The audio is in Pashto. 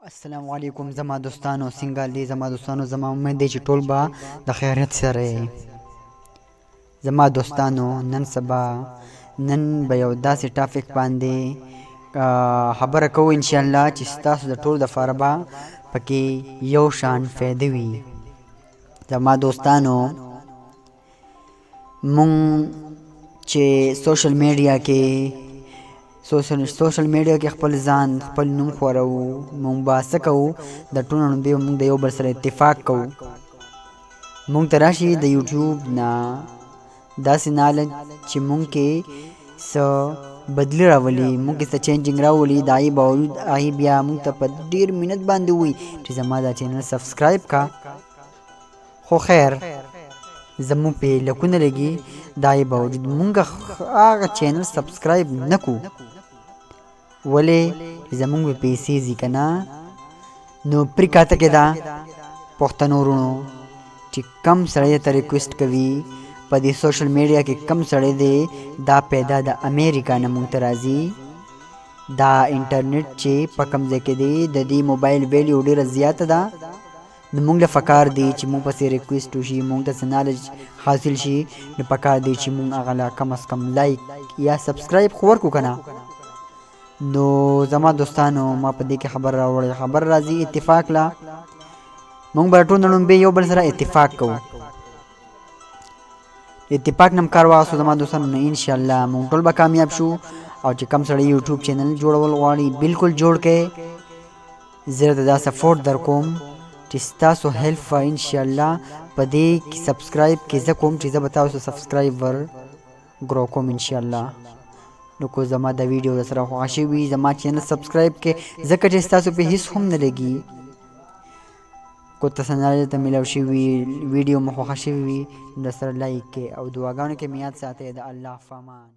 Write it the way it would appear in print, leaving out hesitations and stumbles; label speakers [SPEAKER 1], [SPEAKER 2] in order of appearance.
[SPEAKER 1] السلام علیکم زما دوستانو، څنګه دي زما دوستانو؟ زما امید دی چې ټول به د خیریت سره یې. زما دوستانو، نن به یو داسې ټاپک باندې خبره کوو انشاءالله چې ستاسو د ټول دپاره به پکې یو شان فایده وي. زما دوستانو، مونږ چې سوشل میډیا کې خپل ځان خپل نوم خورو، مونږ به څه کوو؟ د ټولو نه مونږ د یو بل سره اتفاق کوو. مونږ ته راشي د یوټیوب نه داسې نالج چې مونږ کې څه بدلی راولي، مونږ کې څه چینجنګ راولي، د هغې باوجود هغې بیا مونږ ته په ډېر منت باندې ووایي چې زما دا چینل سبسکرایب کا. خو خیر زمونږ پې لکونه لګي، د هغې باوجود مونږ هغه چینل سبسکرایب نه کوو. ولې؟ زمونږ به پیسې ځي که نه. نو پرېکاته کې ده پښتنو وروڼو چې کم سړی ته ریکویسټ کوي په دې سوشل میډیا کې کم سړی دی دا پیدا د امریکا نه مونږ ته راځي. دا انټرنیټ چې په کم ځای کې دی د دې موبایل ویلیو ډېره زیاته ده. نو مونږ له پکار دی چې مونږ پسې ریکویسټ وشي، مونږ ته څه نالج حاصل شي. نو پکار دی چې مونږ هغه له کم از کم لایک یا سبسکرایب خو ورکړو که نه. نو زما دوستانو، ما په دې کې خبر راوړی، خبر راځي اتفاق لا. مونږ به ټول لومبې یو بل سره اتفاق کوو. اتفاق نه کار واخلو زما دوستانو، نو انشاءالله مونږ ټول به کامیاب شو. او چې کم سړی یوټیوب چینل جوړول غواړي بالکل جوړ کړئ. زه درته دا سپورټ در کوم چې ستاسو هیلپ به انشاءالله په دې کې سبسکرایب کې زه کوم چې زه به تاسو سبسکرایب ور ګرو کوم انشاءالله. نو کو زما د ویډیو در سره خوښه شوي زما چینل سبسکرایب کې، ځکه چې ستاسو پې هېڅ هم نه لګي. کو تاسو نالج ته میلاو شوي ویډیو مو خوښه شوي وي، نو در سره لایک کې او دعاګانو کې مې یاد ساتئ. د الله په امان.